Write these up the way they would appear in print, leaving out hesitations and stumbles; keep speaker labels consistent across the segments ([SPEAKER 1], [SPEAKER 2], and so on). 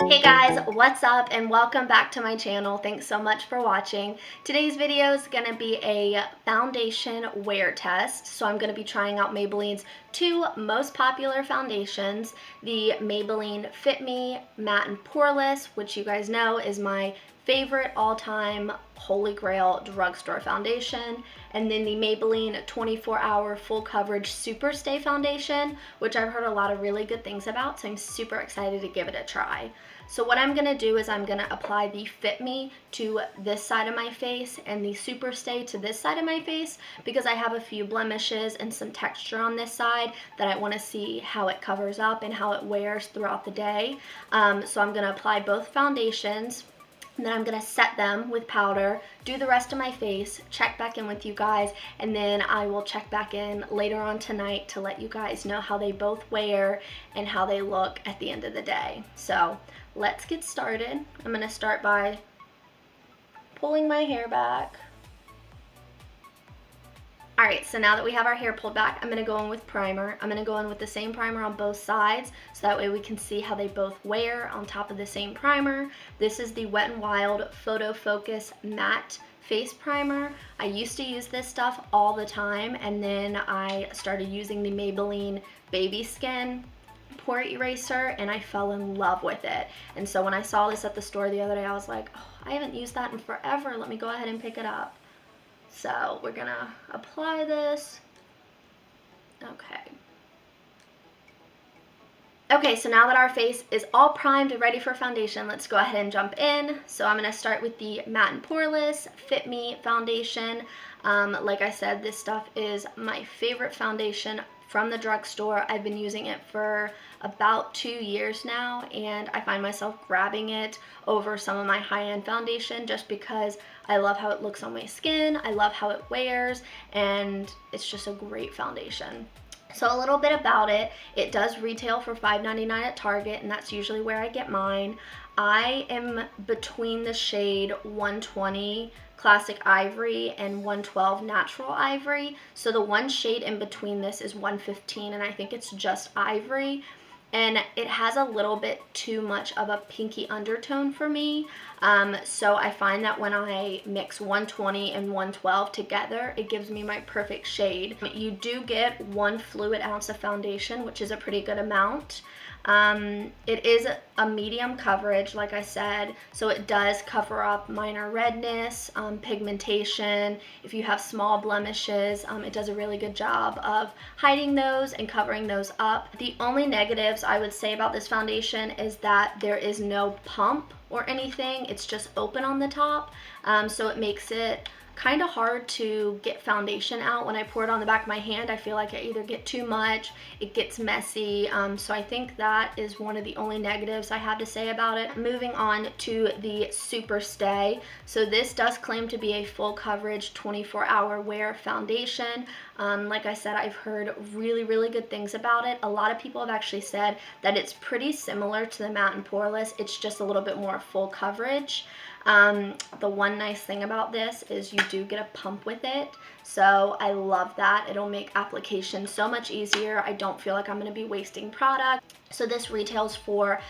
[SPEAKER 1] Hey guys, what's up and welcome back to my channel. Thanks so much for watching. Today's video is going to be a foundation wear test. So I'm going to be trying out Maybelline's two most popular foundations, the Maybelline Fit Me Matte+Poreless, which you guys know is my favorite all-time holy grail drugstore foundation, and then the Maybelline 24-Hour Full Coverage Superstay foundation, which I've heard a lot of really good things about, so I'm super excited to give it a try. So what I'm going to do is I'm going to apply the Fit Me to this side of my face and the Superstay to this side of my face because I have a few blemishes and some texture on this side that I want to see how it covers up and how it wears throughout the day. So I'm going to apply both foundations. And then I'm going to set them with powder, do the rest of my face, check back in with you guys, and then I will check back in later on tonight to let you guys know how they both wear and how they look at the end of the day. So let's get started. I'm going to start by pulling my hair back. Alright, so now that we have our hair pulled back, I'm going to go in with primer. I'm going to go in with the same primer on both sides, so that way we can see how they both wear on top of the same primer. This is the Wet n Wild Photo Focus Matte Face Primer. I used to use this stuff all the time, and then I started using the Maybelline Baby Skin pore eraser, and I fell in love with it. And so when I saw this at the store the other day, I was like, oh, I haven't used that in forever. Let me go ahead and pick it up. So we're gonna apply this. Okay, so now that our face is all primed and ready for foundation, let's go ahead and jump in. So I'm gonna start with the Matte & Poreless Fit Me foundation. Like I said, this stuff is my favorite foundation from the drugstore. I've been using it for about 2 years now, and I find myself grabbing it over some of my high-end foundation just because I love how it looks on my skin, I love how it wears, and it's just a great foundation. So a little bit about it, it does retail for $5.99 at Target, and that's usually where I get mine. I am between the shade 120 Classic Ivory and 112 Natural Ivory. So the one shade in between this is 115, and I think it's just Ivory. And it has a little bit too much of a pinky undertone for me. So I find that when I mix 120 and 112 together, it gives me my perfect shade. You do get 1 fluid ounce of foundation, which is a pretty good amount. It is a medium coverage, like I said, so it does cover up minor redness, pigmentation. If you have small blemishes, it does a really good job of hiding those and covering those up. The only negatives I would say about this foundation is that there is no pump or anything. It's just open on the top, so it makes it kind of hard to get foundation out. When I pour it on the back of my hand, I feel like I either get too much, it gets messy, so I think that is one of the only negatives I have to say about it. Moving on to the Superstay. So this does claim to be a full coverage 24-hour wear foundation. Like I said, I've heard really good things about it. A lot of people have actually said that it's pretty similar to the Matte & Poreless, it's just a little bit more full coverage. The one nice thing about this is you do get a pump with it, so I love that. It'll make application so much easier. I don't feel like I'm going to be wasting product. So this retails for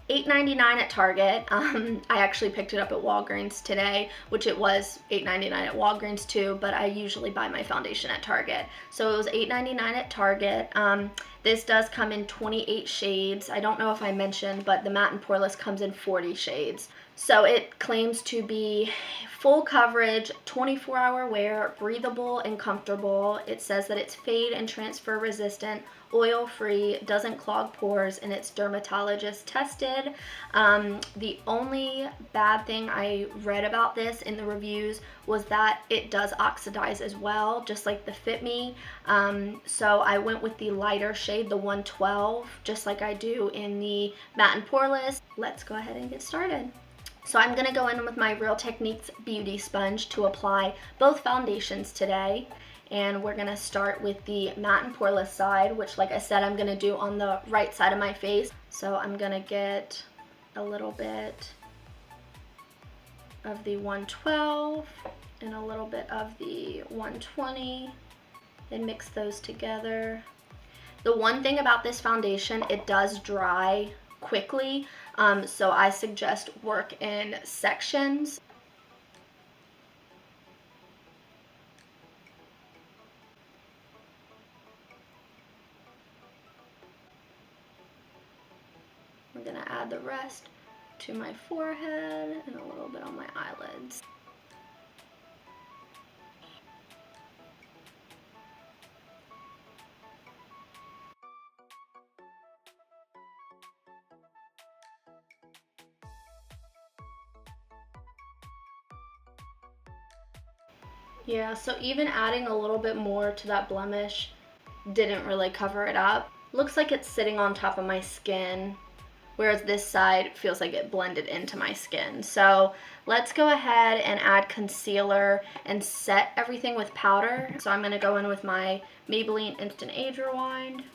[SPEAKER 1] $8.99 at Target. I actually picked it up at Walgreens today, which it was $8.99 at Walgreens too, but I usually buy my foundation at Target. So it was $8.99 at Target. This does come in 28 shades. I don't know if I mentioned, but the Matte & Poreless comes in 40 shades. So it claims to be full coverage, 24-hour wear, breathable and comfortable. It says that it's fade and transfer resistant, oil-free, doesn't clog pores, and it's dermatologist tested. The only bad thing I read about this in the reviews was that it does oxidize as well, just like the Fit Me. So I went with the lighter shade, the 112, just like I do in the Matte & Poreless. Let's go ahead and get started. So I'm going to go in with my Real Techniques Beauty Sponge to apply both foundations today. And we're going to start with the Matte & Poreless side, which, like I said, I'm going to do on the right side of my face. So I'm going to get a little bit of the 112 and a little bit of the 120 and mix those together. The one thing about this foundation, it does dry quickly, so I suggest work in sections. I'm gonna add the rest to my forehead and a little bit on my eyelids. Yeah, so even adding a little bit more to that blemish didn't really cover it up. Looks like it's sitting on top of my skin, whereas this side feels like it blended into my skin. So let's go ahead and add concealer and set everything with powder. So I'm gonna go in with my Maybelline Instant Age Rewind.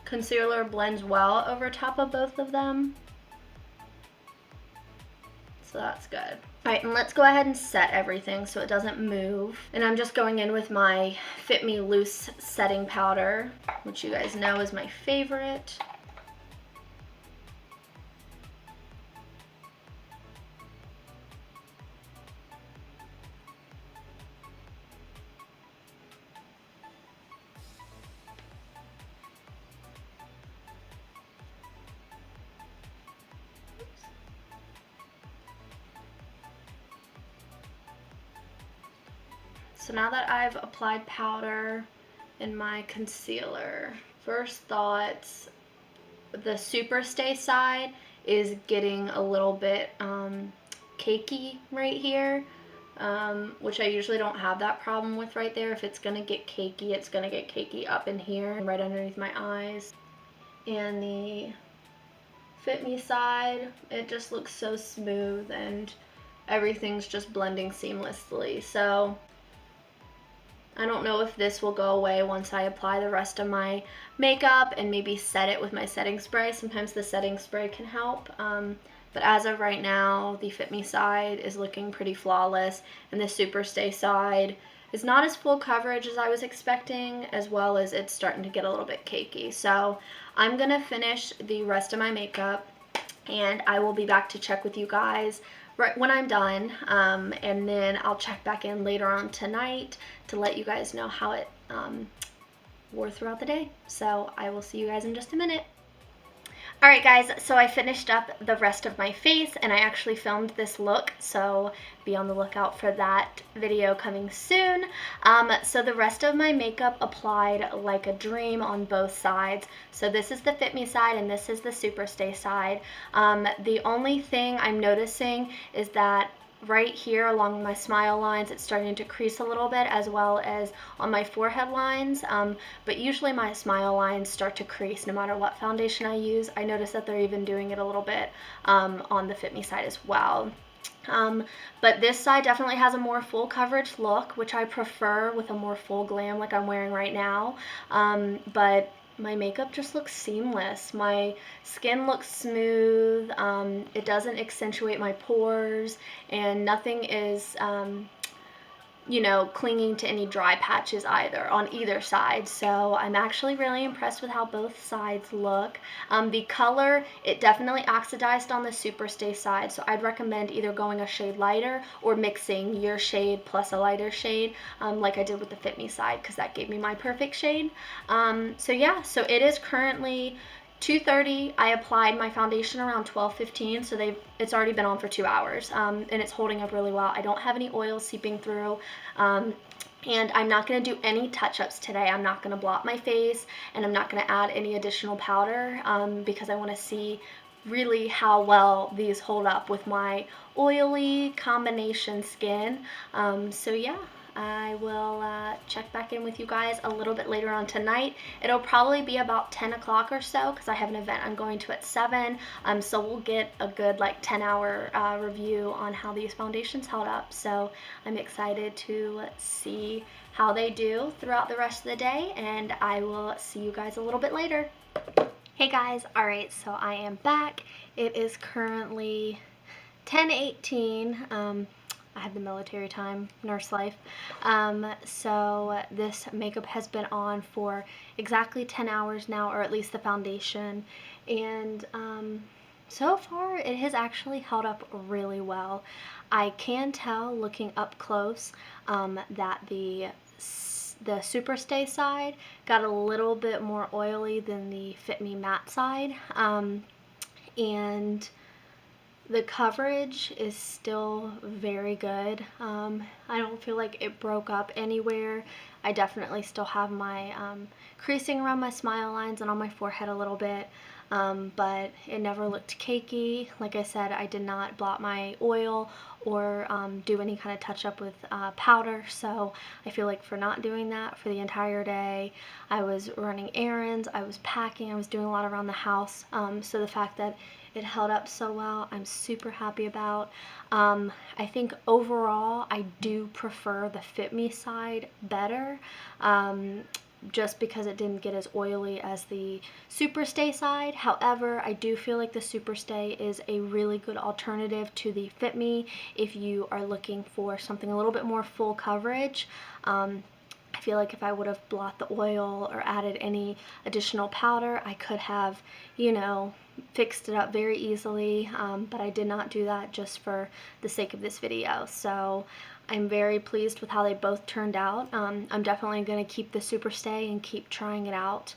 [SPEAKER 1] Concealer blends well over top of both of them, so that's good. All right, and let's go ahead and set everything so it doesn't move. And I'm just going in with my Fit Me Loose setting powder, which you guys know is my favorite. So now that I've applied powder and my concealer, first thoughts, the Superstay side is getting a little bit cakey right here, which I usually don't have that problem with right there. If it's gonna get cakey, it's gonna get cakey up in here, right underneath my eyes. And the Fit Me side, it just looks so smooth and everything's just blending seamlessly. So I don't know if this will go away once I apply the rest of my makeup and maybe set it with my setting spray. Sometimes the setting spray can help. But as of right now, the Fit Me side is looking pretty flawless, and the Superstay side is not as full coverage as I was expecting, as well as it's starting to get a little bit cakey. So I'm gonna finish the rest of my makeup, and I will be back to check with you guys right when I'm done, and then I'll check back in later on tonight to let you guys know how it wore throughout the day. So I will see you guys in just a minute. Alright guys, so I finished up the rest of my face, and I actually filmed this look, so be on the lookout for that video coming soon. So the rest of my makeup applied like a dream on both sides. So this is the Fit Me side and this is the Superstay side. The only thing I'm noticing is that right here along my smile lines, it's starting to crease a little bit, as well as on my forehead lines, but usually my smile lines start to crease no matter what foundation I use. I notice that they're even doing it a little bit on the Fit Me side as well. But this side definitely has a more full coverage look, which I prefer with a more full glam like I'm wearing right now. But my makeup just looks seamless. My skin looks smooth. It doesn't accentuate my pores, and nothing is, you know, clinging to any dry patches either on either side. So I'm actually really impressed with how both sides look. The color, it definitely oxidized on the Superstay side, so I'd recommend either going a shade lighter or mixing your shade plus a lighter shade, like I did with the Fit Me side, because that gave me my perfect shade. So yeah, so it is currently 2:30. I applied my foundation around 12:15, so it's already been on for 2 hours, and it's holding up really well. I don't have any oil seeping through, and I'm not going to do any touch-ups today. I'm not going to blot my face, and I'm not going to add any additional powder, because I want to see really how well these hold up with my oily combination skin. So yeah, I will check back in with you guys a little bit later on tonight. It'll probably be about 10 o'clock or so, because I have an event I'm going to at 7, so we'll get a good like 10-hour review on how these foundations held up. So I'm excited to see how they do throughout the rest of the day, and I will see you guys a little bit later. Hey guys, alright, so I am back. It is currently 10:18. I had the military time, nurse life. So this makeup has been on for exactly 10 hours now, or at least the foundation. And so far, it has actually held up really well. I can tell looking up close that the Superstay side got a little bit more oily than the Fit Me Matte side, and the coverage is still very good. I don't feel like it broke up anywhere. I definitely still have my creasing around my smile lines and on my forehead a little bit, but it never looked cakey. Like I said, I did not blot my oil or do any kind of touch up with powder, so I feel like for not doing that for the entire day, I was running errands, I was packing, I was doing a lot around the house, so the fact that it held up so well, I'm super happy about. I think overall, I do prefer the Fit Me side better, just because it didn't get as oily as the Superstay side. However, I do feel like the Superstay is a really good alternative to the Fit Me if you are looking for something a little bit more full coverage. I feel like if I would have blot the oil or added any additional powder, I could have, you know, fixed it up very easily, but I did not do that just for the sake of this video. So I'm very pleased with how they both turned out. I'm definitely going to keep the Superstay and keep trying it out,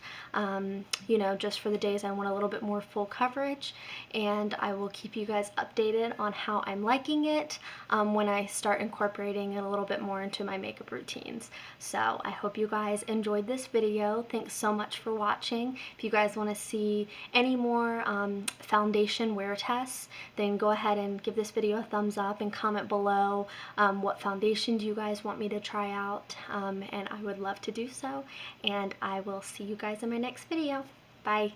[SPEAKER 1] you know, just for the days I want a little bit more full coverage, and I will keep you guys updated on how I'm liking it when I start incorporating it a little bit more into my makeup routines. So I hope you guys enjoyed this video. Thanks so much for watching. If you guys want to see any more foundation wear tests, then go ahead and give this video a thumbs up and comment below what foundation do you guys want me to try out, and I would love to do so, and I will see you guys in my next video. Bye.